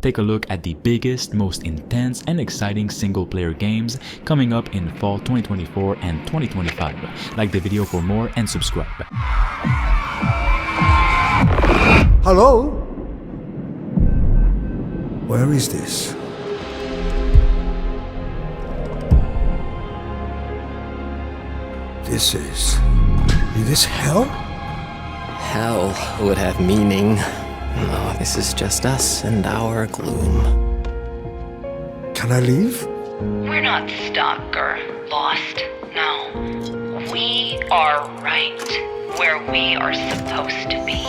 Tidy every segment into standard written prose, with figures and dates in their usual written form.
take a look at the biggest, most intense and exciting single-player games coming up in fall 2024 and 2025. Like the video for more and subscribe. Hello? Where is this? Is this hell? Hell would have meaning. No, this is just us and our gloom. Can I leave? We're not stuck or lost, no. We are right where we are supposed to be.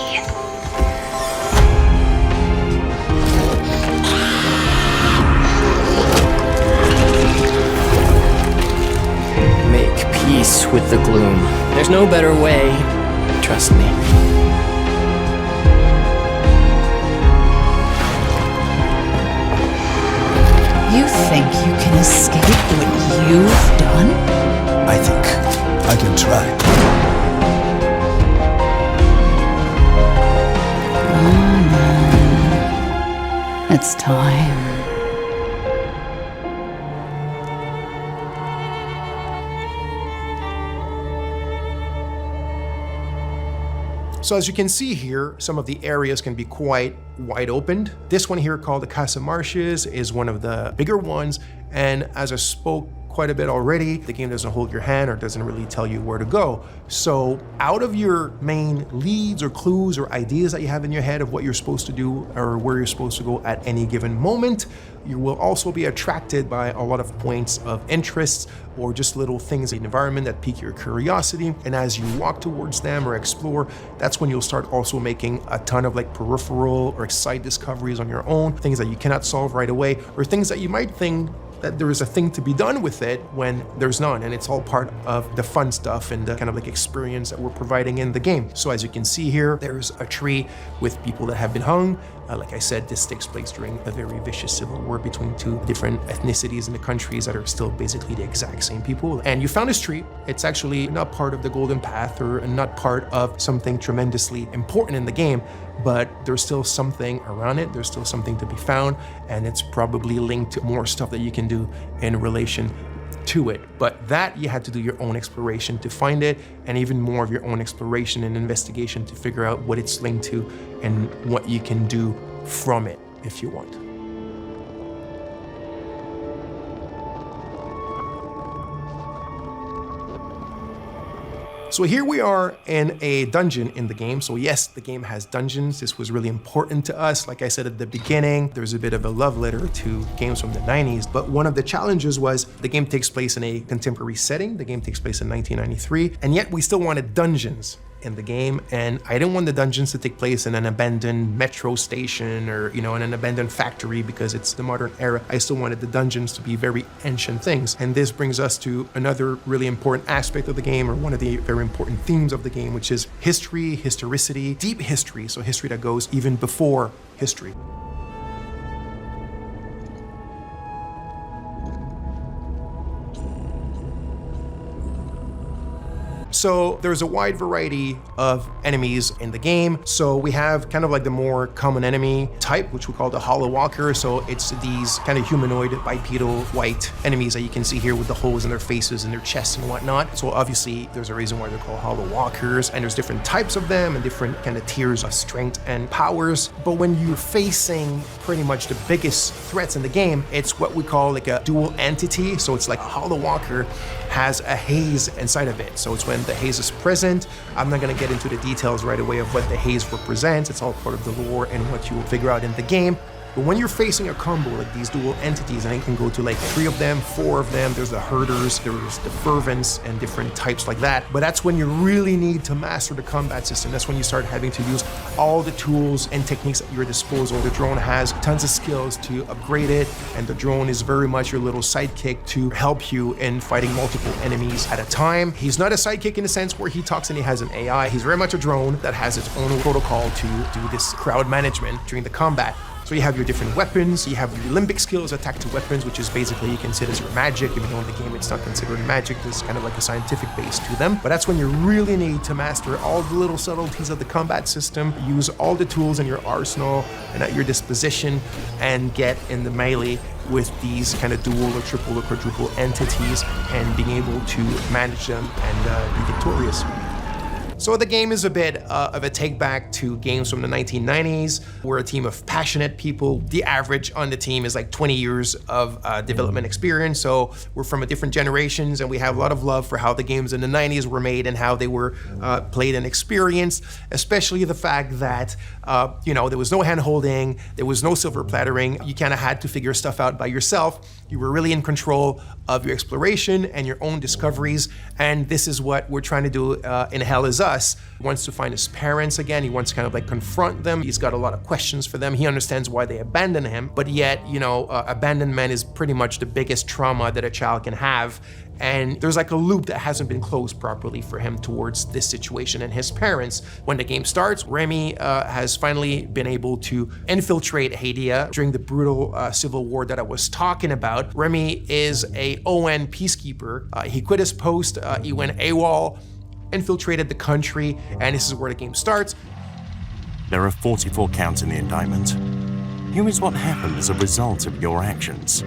Make peace with the gloom. There's no better way. Trust me. You think you can escape what you've done? I think I can try. It's time. So as you can see here, some of the areas can be quite wide opened. This one here called the Casa Marshes is one of the bigger ones. And as I spoke quite a bit already, the game doesn't hold your hand or doesn't really tell you where to go. So out of your main leads or clues or ideas that you have in your head of what you're supposed to do or where you're supposed to go at any given moment, you will also be attracted by a lot of points of interest or just little things in the environment that pique your curiosity. And as you walk towards them or explore, that's when you'll start also making a ton of like peripheral or side discoveries on your own, things that you cannot solve right away, or things that you might think that there is a thing to be done with it when there's none, and it's all part of the fun stuff and the kind of like experience that we're providing in the game. So as you can see here, there's a tree with people that have been hung. Like I said, this takes place during a very vicious civil war between two different ethnicities in the countries that are still basically the exact same people. And you found this tree. It's actually not part of the Golden Path or not part of something tremendously important in the game, but there's still something around it. There's still something to be found, and it's probably linked to more stuff that you can do in relation to it. But that you had to do your own exploration to find it, and even more of your own exploration and investigation to figure out what it's linked to and what you can do from it if you want. So here we are in a dungeon in the game. So yes, the game has dungeons. This was really important to us. Like I said at the beginning, there's a bit of a love letter to games from the 90s, but one of the challenges was the game takes place in a contemporary setting. The game takes place in 1993, and yet we still wanted dungeons in the game, and I didn't want the dungeons to take place in an abandoned metro station or, you know, in an abandoned factory because it's the modern era. I still wanted the dungeons to be very ancient things. And this brings us to another really important aspect of the game, or one of the very important themes of the game, which is history, historicity, deep history. So history that goes even before history. So there's a wide variety of enemies in the game. So we have kind of like the more common enemy type, which we call the Hollow Walker. So it's these kind of humanoid, bipedal, white enemies that you can see here with the holes in their faces and their chests and whatnot. So obviously there's a reason why they're called Hollow Walkers, and there's different types of them and different kind of tiers of strength and powers. But when you're facing pretty much the biggest threats in the game, it's what we call like a dual entity. So it's like a Hollow Walker has a haze inside of it. So it's when the haze is present. I'm not gonna get into the details right away of what the haze represents. It's all part of the lore and what you will figure out in the game. But when you're facing a combo like these dual entities, and it can go to like 3 of them, 4 of them, there's the herders, there's the fervents, and different types like that. But that's when you really need to master the combat system. That's when you start having to use all the tools and techniques at your disposal. The drone has tons of skills to upgrade it, and the drone is very much your little sidekick to help you in fighting multiple enemies at a time. He's not a sidekick in the sense where he talks and he has an AI. He's very much a drone that has its own protocol to do this crowd management during the combat. So you have your different weapons, you have your limbic skills, attack to weapons, which is basically you consider as your magic, even though in the game it's not considered magic, there's kind of like a scientific base to them. But that's when you really need to master all the little subtleties of the combat system, use all the tools in your arsenal and at your disposition, and get in the melee with these kind of dual or triple or quadruple entities and being able to manage them and be victorious. So the game is a bit of a take back to games from the 1990s. We're a team of passionate people. The average on the team is like 20 years of development experience. So we're from a different generations and we have a lot of love for how the games in the 90s were made and how they were played and experienced, especially the fact that, there was no hand holding, there was no silver plattering. You kind of had to figure stuff out by yourself. You were really in control of your exploration and your own discoveries. And this is what we're trying to do in Hell Is Us. He wants to find his parents again. He wants to kind of like confront them. He's got a lot of questions for them. He understands why they abandoned him, but yet, abandonment is pretty much the biggest trauma that a child can have. And there's like a loop that hasn't been closed properly for him towards this situation and his parents. When the game starts, Remy has finally been able to infiltrate Haiti during the brutal civil war that I was talking about. Remy is a ON peacekeeper. He quit his post, he went AWOL, infiltrated the country, and this is where the game starts. There are 44 counts in the indictment. Here is what happened as a result of your actions.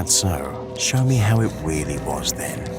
So, show me how it really was then.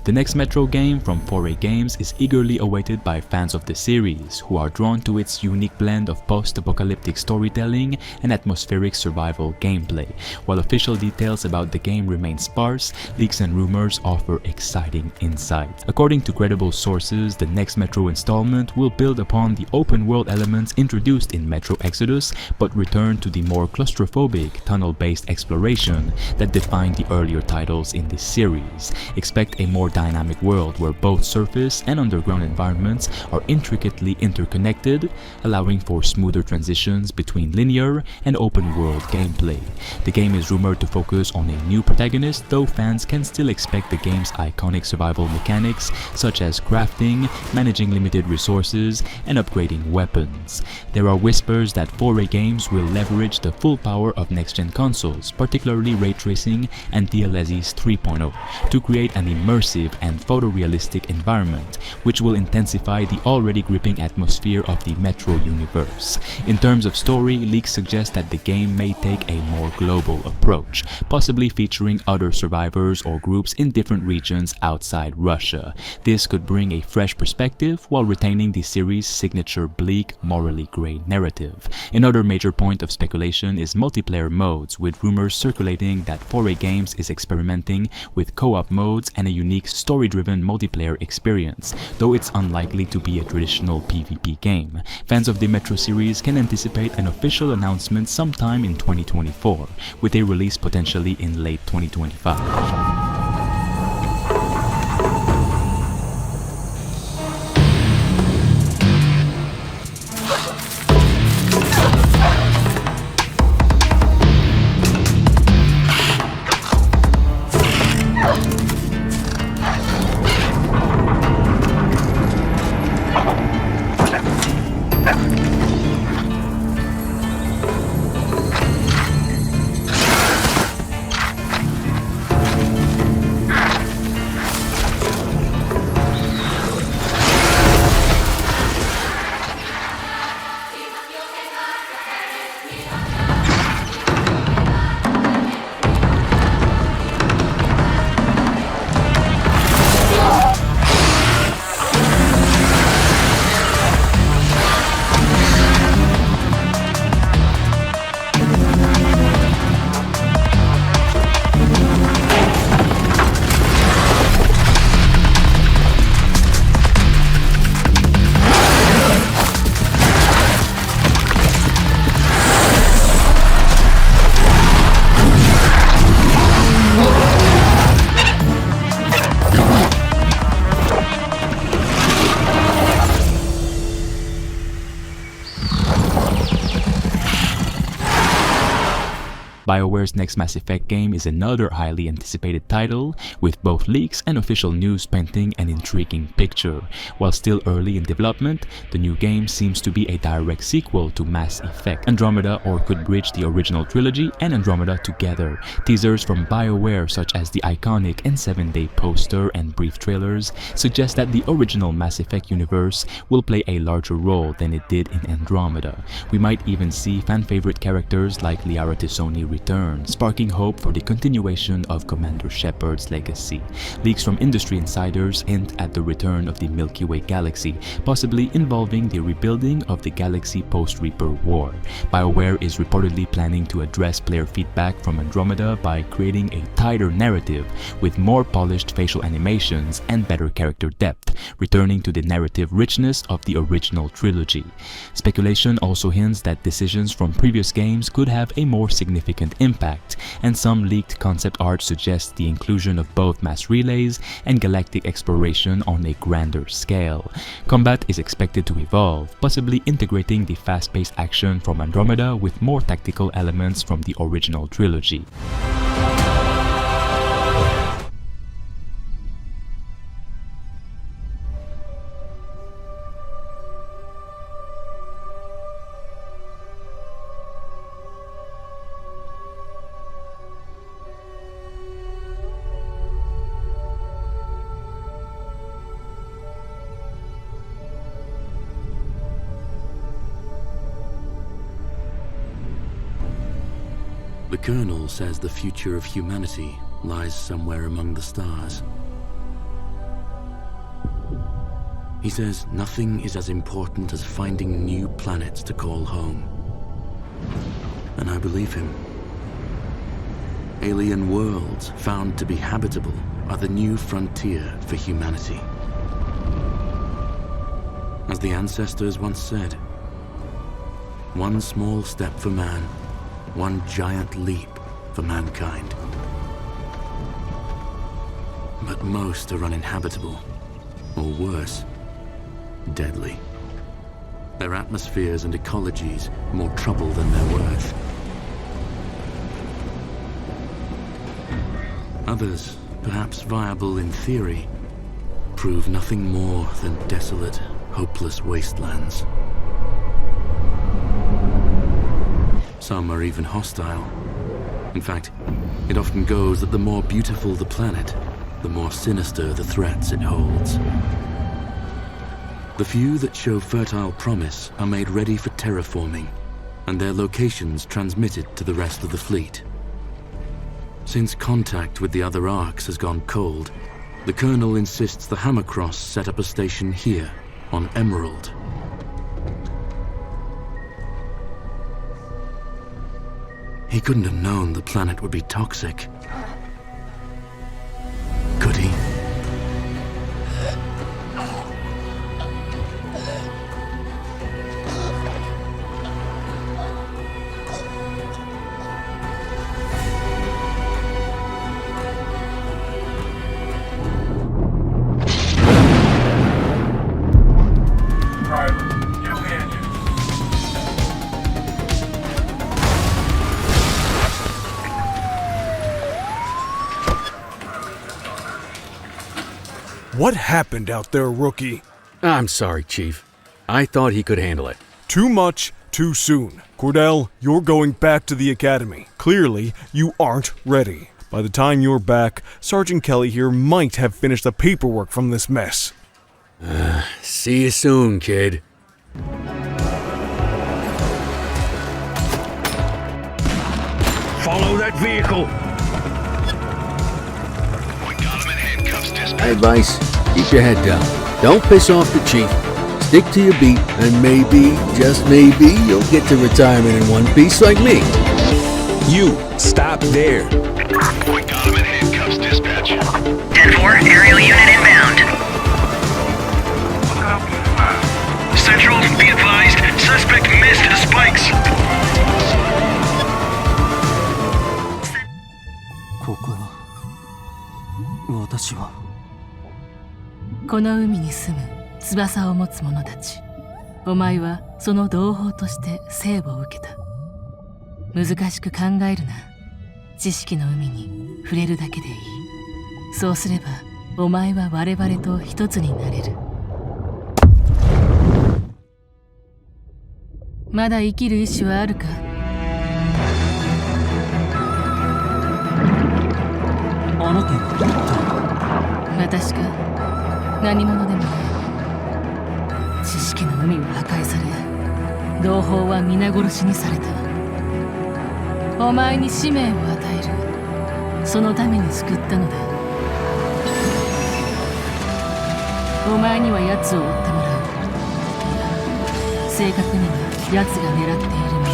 The next Metro game from 4A Games is eagerly awaited by fans of the series, who are drawn to its unique blend of post-apocalyptic storytelling and atmospheric survival gameplay. While official details about the game remain sparse, leaks and rumors offer exciting insight. According to credible sources, the next Metro installment will build upon the open-world elements introduced in Metro Exodus, but return to the more claustrophobic, tunnel-based exploration that defined the earlier titles in this series. Expect a more dynamic world where both surface and underground environments are intricately interconnected, allowing for smoother transitions between linear and open-world gameplay. The game is rumored to focus on a new protagonist, though fans can still expect the game's iconic survival mechanics such as crafting, managing limited resources, and upgrading weapons. There are whispers that 4A Games will leverage the full power of next-gen consoles, particularly ray tracing and DLSS 3.0, to create an immersive and photorealistic environment, which will intensify the already gripping atmosphere of the Metro universe. In terms of story, leaks suggest that the game may take a more global approach, possibly featuring other survivors or groups in different regions outside Russia. This could bring a fresh perspective while retaining the series' signature bleak, morally grey narrative. Another major point of speculation is multiplayer modes, with rumors circulating that 4A Games is experimenting with co-op modes and a unique story-driven multiplayer experience, though it's unlikely to be a traditional PvP game. Fans of the Metro series can anticipate an official announcement sometime in 2024, with a release potentially in late 2025. BioWare's next Mass Effect game is another highly anticipated title, with both leaks and official news painting an intriguing picture. While still early in development, the new game seems to be a direct sequel to Mass Effect Andromeda, or could bridge the original trilogy and Andromeda together. Teasers from BioWare, such as the iconic and 7-day poster and brief trailers, suggest that the original Mass Effect universe will play a larger role than it did in Andromeda. We might even see fan-favorite characters like Liara T'Soni return, sparking hope for the continuation of Commander Shepard's legacy. Leaks from industry insiders hint at the return of the Milky Way galaxy, possibly involving the rebuilding of the galaxy post-Reaper War. BioWare is reportedly planning to address player feedback from Andromeda by creating a tighter narrative with more polished facial animations and better character depth, returning to the narrative richness of the original trilogy. Speculation also hints that decisions from previous games could have a more significant impact, and some leaked concept art suggests the inclusion of both mass relays and galactic exploration on a grander scale. Combat is expected to evolve, possibly integrating the fast-paced action from Andromeda with more tactical elements from the original trilogy. The Colonel says the future of humanity lies somewhere among the stars. He says nothing is as important as finding new planets to call home. And I believe him. Alien worlds found to be habitable are the new frontier for humanity. As the ancestors once said, one small step for man, one giant leap for mankind. But most are uninhabitable, or worse, deadly. Their atmospheres and ecologies more trouble than they're worth. Others, perhaps viable in theory, prove nothing more than desolate, hopeless wastelands. Some are even hostile. In fact, it often goes that the more beautiful the planet, the more sinister the threats it holds. The few that show fertile promise are made ready for terraforming, and their locations transmitted to the rest of the fleet. Since contact with the other arcs has gone cold, the Colonel insists the Hammercross set up a station here, on Emerald. He couldn't have known the planet would be toxic. Could he? What happened out there, rookie? I'm sorry, Chief. I thought he could handle it. Too much, too soon. Cordell, you're going back to the academy. Clearly, you aren't ready. By the time you're back, Sergeant Kelly here might have finished the paperwork from this mess. See you soon, kid. Follow that vehicle! My advice, keep your head down. Don't piss off the Chief. Stick to your beat, and maybe, just maybe, you'll get to retirement in one piece like me. You, stop there. We got him in handcuffs, dispatch. 10-4, aerial unit inbound. Central, be advised, suspect missed the spikes. ここは私はこの海に住む翼を持つ者たち。お前はその同胞として生を受けた。難しく考えるな。知識の海に触れるだけでいい。そうすればお前は我々と一つになれる。まだ生きる意志はあるか？あなたは私か？何者でもない。知識の海は破壊され、同胞は皆殺しにされた。お前に使命を与える。そのために救ったのだ。お前には奴を追ってもらう。いや、正確には奴が狙っているもの。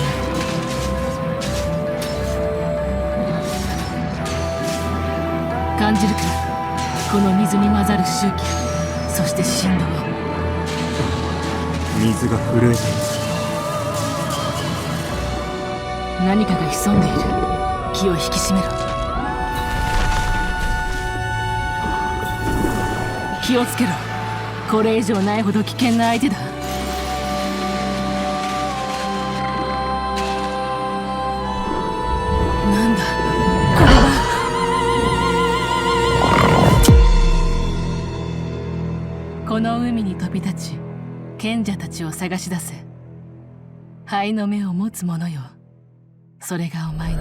感じるか、この水に混ざる周期、そして振動。水が震えている。何かが潜んでいる。気を引き締めろ。気をつけろ。これ以上ないほど危険な相手だ。なんだこれは。この海に飛び立ち、賢者たちを探し出せ。灰の目を持つ者よ。それがお前の。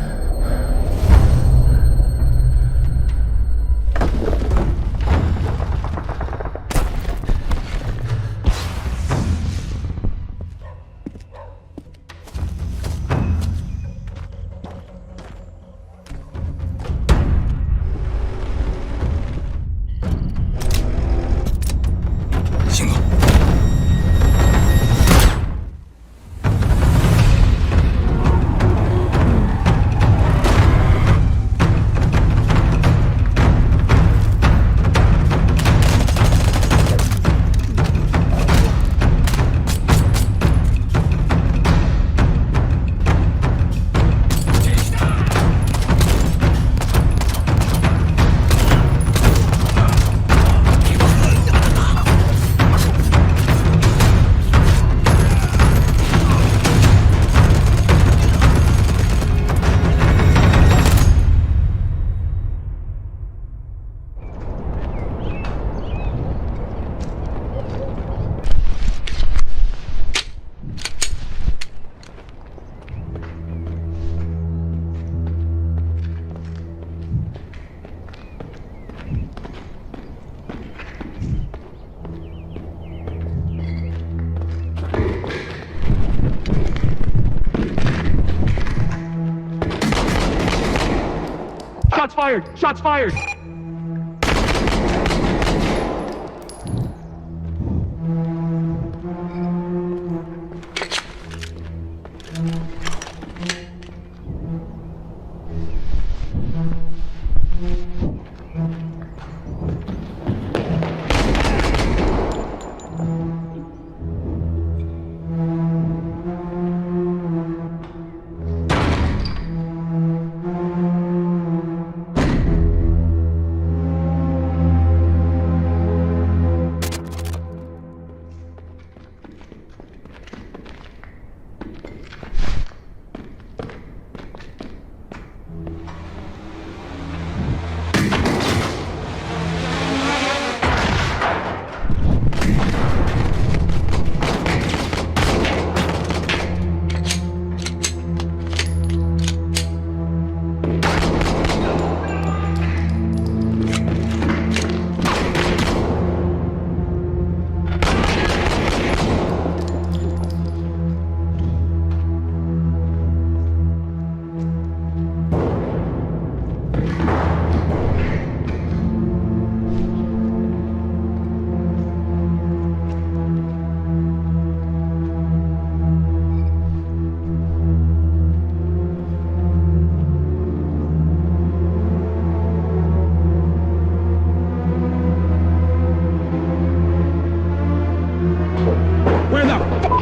Shots fired! Shots fired!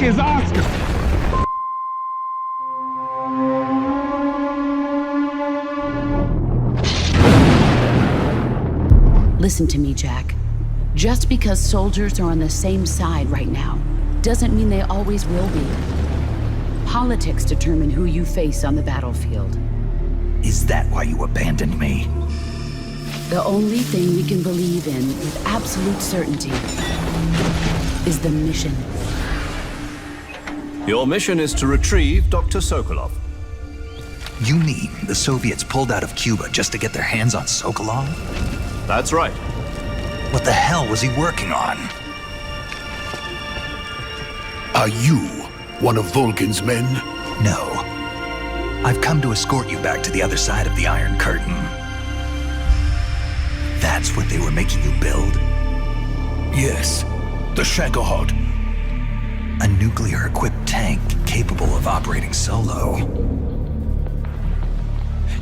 is Oscar. Listen to me, Jack. Just because soldiers are on the same side right now doesn't mean they always will be. Politics determine who you face on the battlefield. Is that why you abandoned me? The only thing we can believe in with absolute certainty is the mission. Your mission is to retrieve Dr. Sokolov. You mean the Soviets pulled out of Cuba just to get their hands on Sokolov? That's right. What the hell was he working on? Are you one of Vulcan's men? No. I've come to escort you back to the other side of the Iron Curtain. That's what they were making you build? Yes, the Shagohod. A nuclear-equipped tank capable of operating solo.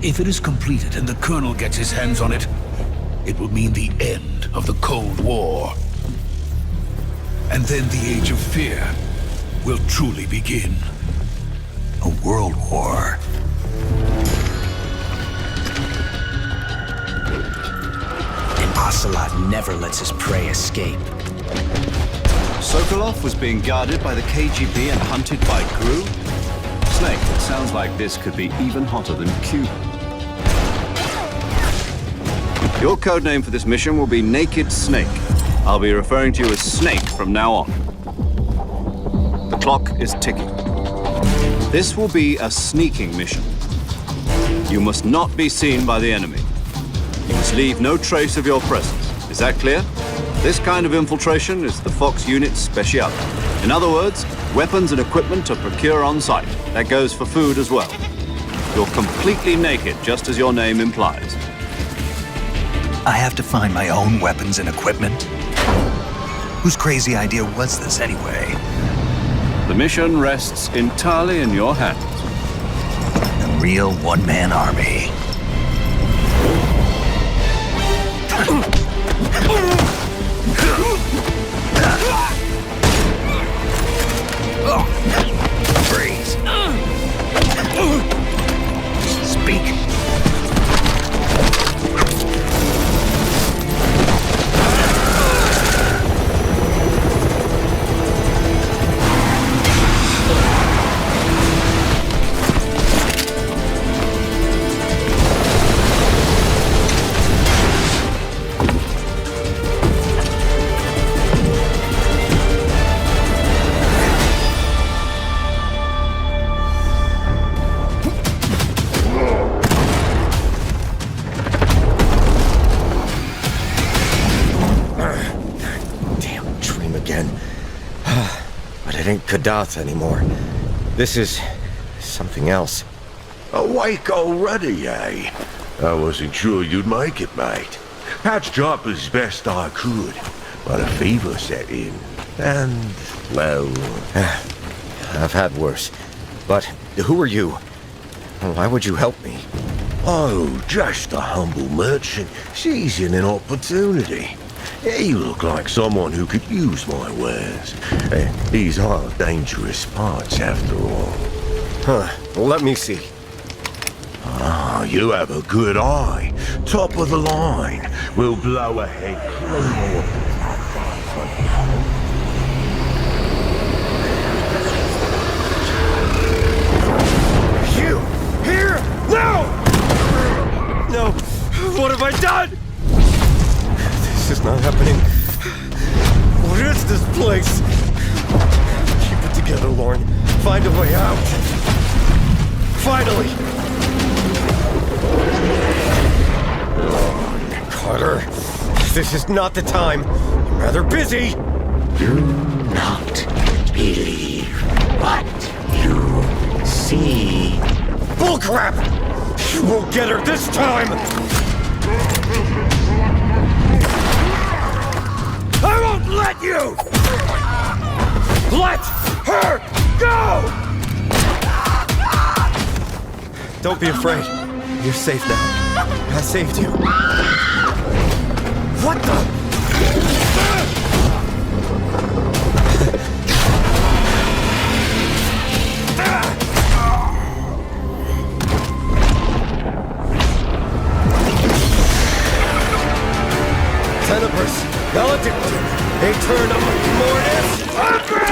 If it is completed and the Colonel gets his hands on it, it will mean the end of the Cold War. And then the Age of Fear will truly begin. A world war. Ocelot never lets his prey escape. Sokolov was being guarded by the KGB and hunted by GRU? Snake, it sounds like this could be even hotter than Cuba. Your codename for this mission will be Naked Snake. I'll be referring to you as Snake from now on. The clock is ticking. This will be a sneaking mission. You must not be seen by the enemy. You must leave no trace of your presence. Is that clear? This kind of infiltration is the Fox unit's speciality. In other words, weapons and equipment to procure on site. That goes for food as well. You're completely naked, just as your name implies. I have to find my own weapons and equipment? Whose crazy idea was this anyway? The mission rests entirely in your hands. A real one-man army. Freeze. Speak. Kadath anymore. This is something else. Awake already, eh? I wasn't sure you'd make it, mate. Patched up as best I could, but a fever set in, and, well... I've had worse. But who are you? Why would you help me? Oh, just a humble merchant seizing an opportunity. You look like someone who could use my wares. These are dangerous parts, after all. Huh. Well, let me see. Ah, you have a good eye. Top of the line. We'll blow ahead clean off. You! Here! Now! No! What have I done? This is not happening. What is this place? Keep it together, Lauren. Find a way out. Finally! Carter, this is not the time. I'm rather busy. Do not believe what you see. Bullcrap! You won't get her this time! I won't let you! Let her go! Don't be afraid. You're safe now. I saved you. What the? Tenebris, Valedictum, Aeternum, Mortis, Agri!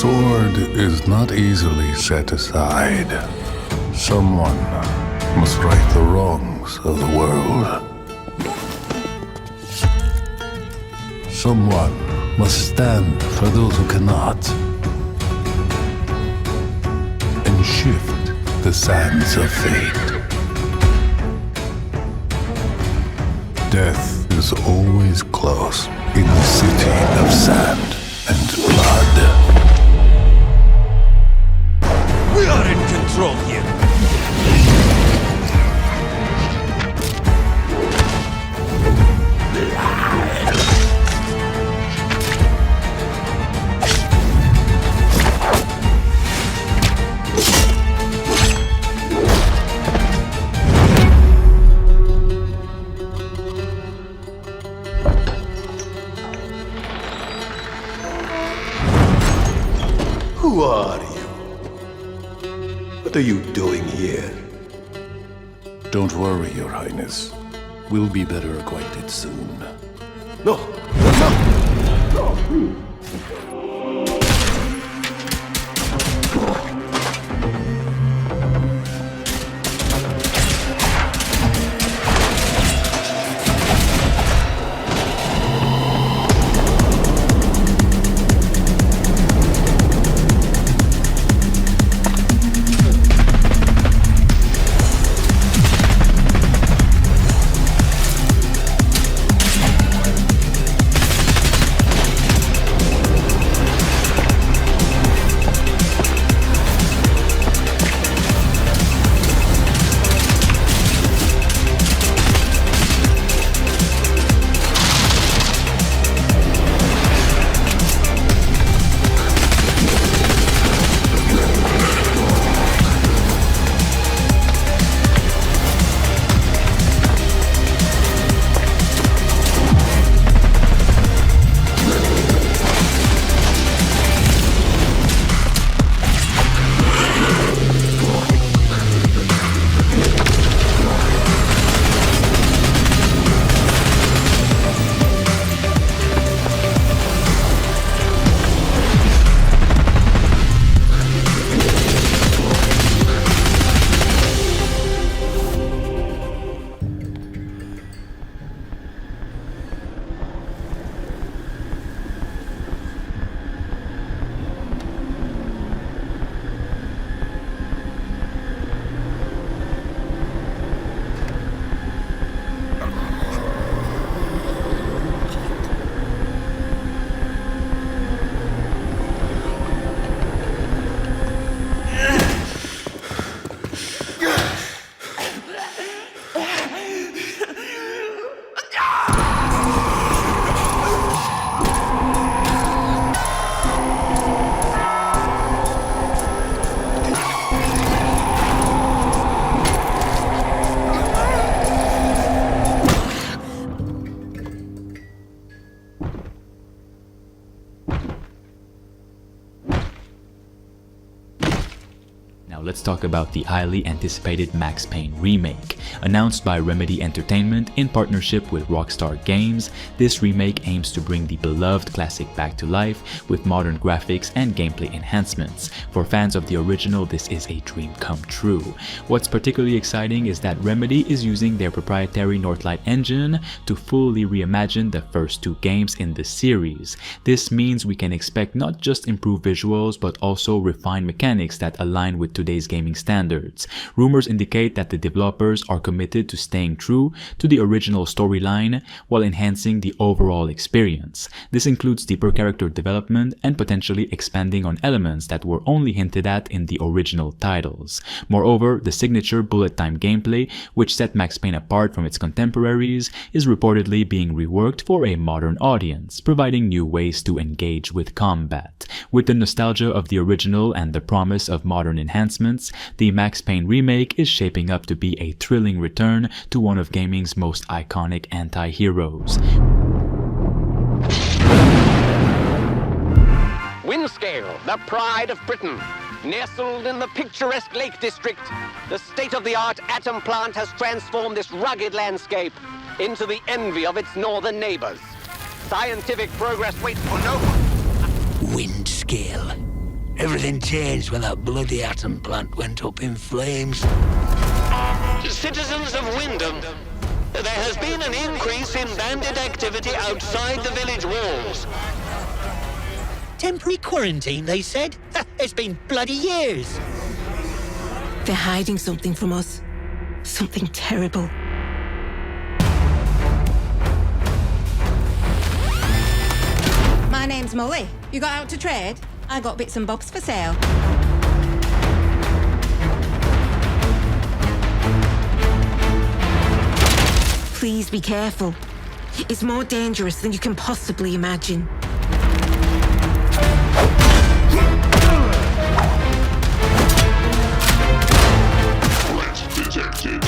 sword is not easily set aside. Someone must right the wrongs of the world. Someone must stand for those who cannot, and shift the sands of fate. Death is always close in the city of sand and blood. We are in control here. Who are you? What are you doing here? Don't worry, Your Highness. We'll be better acquainted soon. No! No! Let's talk about the highly anticipated Max Payne remake. Announced by Remedy Entertainment in partnership with Rockstar Games, this remake aims to bring the beloved classic back to life with modern graphics and gameplay enhancements. For fans of the original, this is a dream come true. What's particularly exciting is that Remedy is using their proprietary Northlight engine to fully reimagine the first two games in the series. This means we can expect not just improved visuals but also refined mechanics that align with today's gaming standards. Rumors indicate that the developers are committed to staying true to the original storyline while enhancing the overall experience. This includes deeper character development and potentially expanding on elements that were only hinted at in the original titles. Moreover, the signature bullet time gameplay, which set Max Payne apart from its contemporaries, is reportedly being reworked for a modern audience, providing new ways to engage with combat. With the nostalgia of the original and the promise of modern enhancements, the Max Payne remake is shaping up to be a thrilling return to one of gaming's most iconic anti-heroes. Windscale, the pride of Britain. Nestled in the picturesque Lake District, the state-of-the-art atom plant has transformed this rugged landscape into the envy of its northern neighbors. Scientific progress waits for no one. Windscale. Everything changed when that bloody atom plant went up in flames. Citizens of Wyndham, there has been an increase in bandit activity outside the village walls. Temporary quarantine, they said? It's been bloody years. They're hiding something from us. Something terrible. My name's Molly. You got out to trade? I got bits and bobs for sale. Please be careful. It's more dangerous than you can possibly imagine. Detected.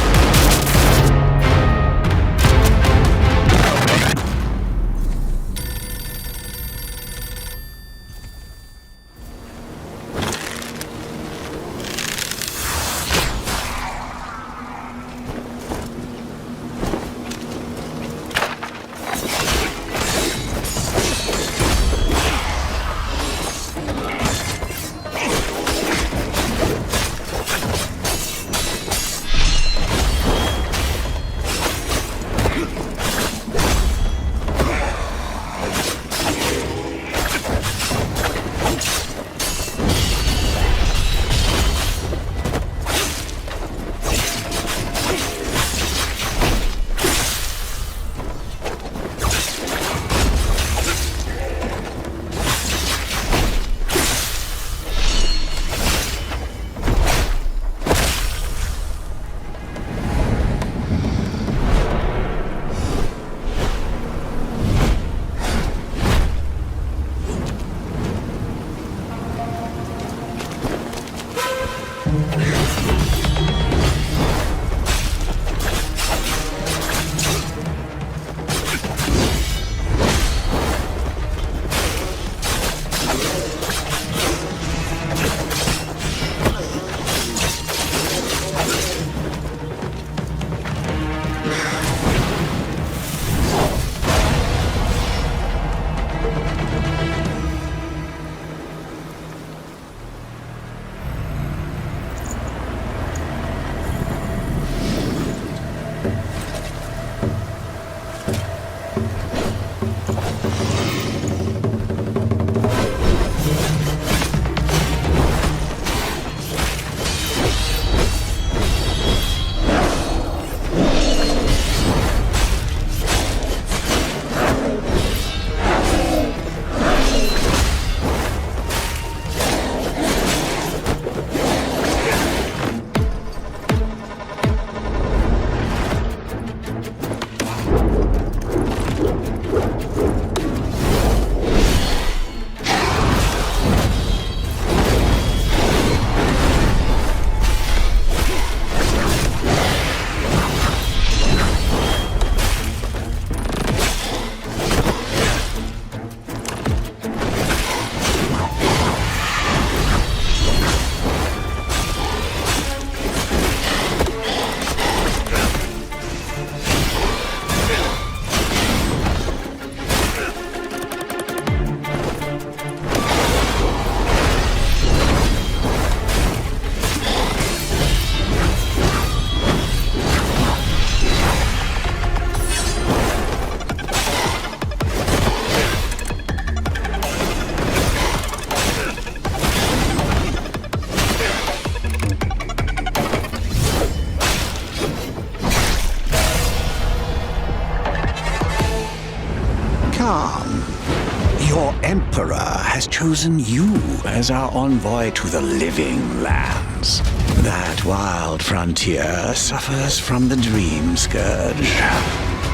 Your Emperor has chosen you as our envoy to the living lands. That wild frontier suffers from the dream scourge.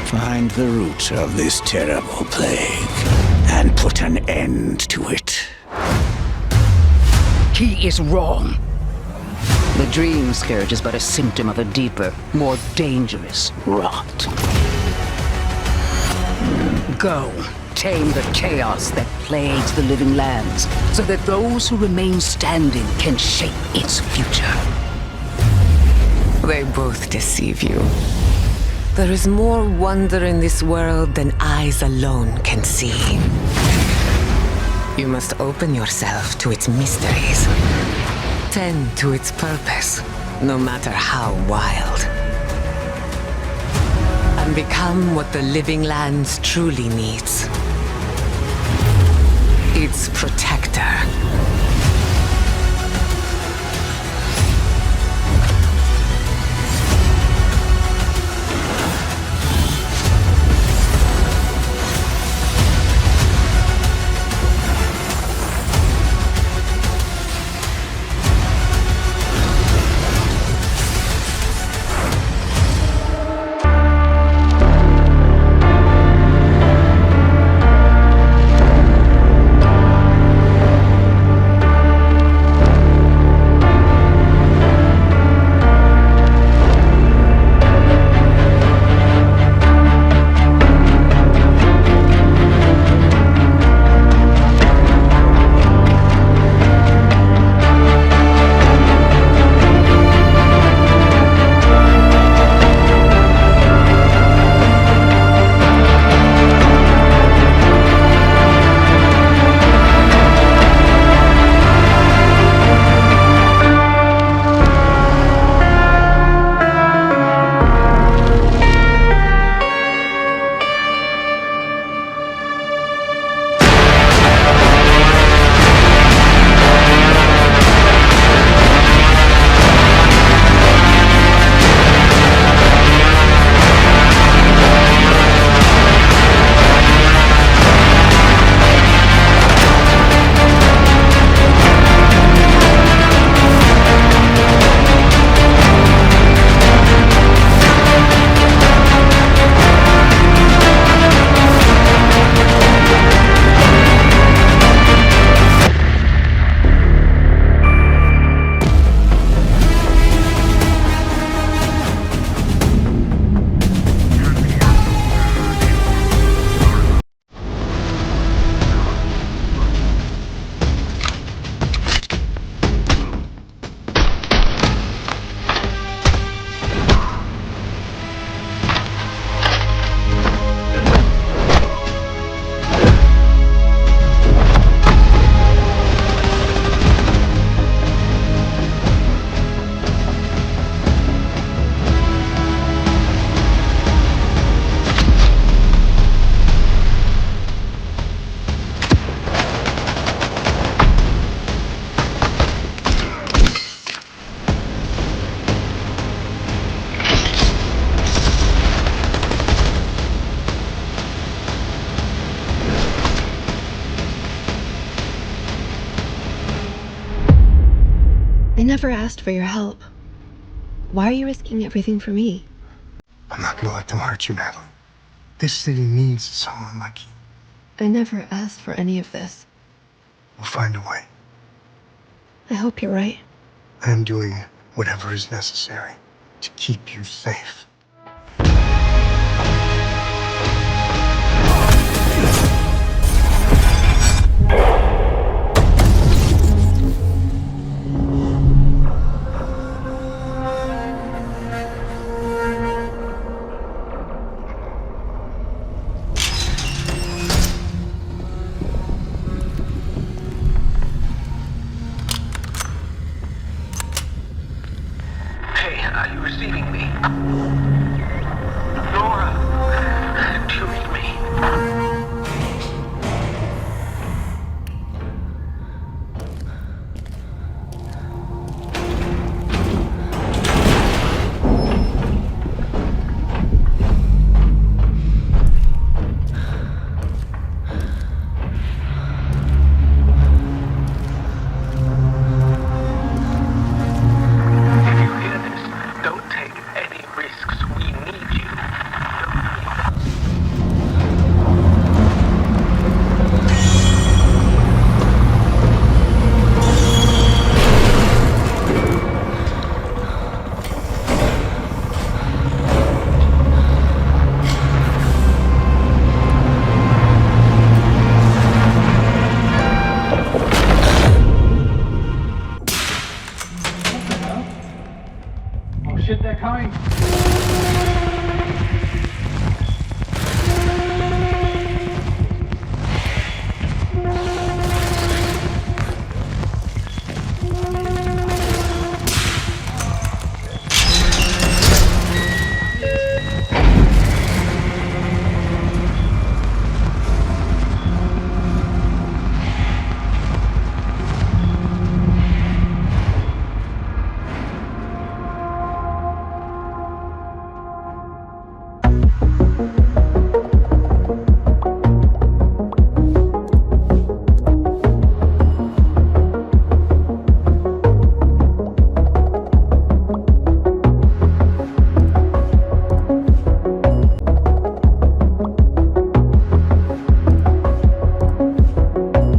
Find the root of this terrible plague and put an end to it. He is wrong. The dream scourge is but a symptom of a deeper, more dangerous rot. Go, tame the chaos that plagues the living lands, so that those who remain standing can shape its future. They both deceive you. There is more wonder in this world than eyes alone can see. You must open yourself to its mysteries. Tend to its purpose, no matter how wild. And become what the living lands truly needs. Its protector. I never asked for your help. Why are you risking everything for me? I'm not gonna let them hurt you, Natalie. This city needs someone like you. I never asked for any of this. We'll find a way. I hope you're right. I am doing whatever is necessary to keep you safe. Are you receiving me? Nora, do you read me? Shit, they're coming.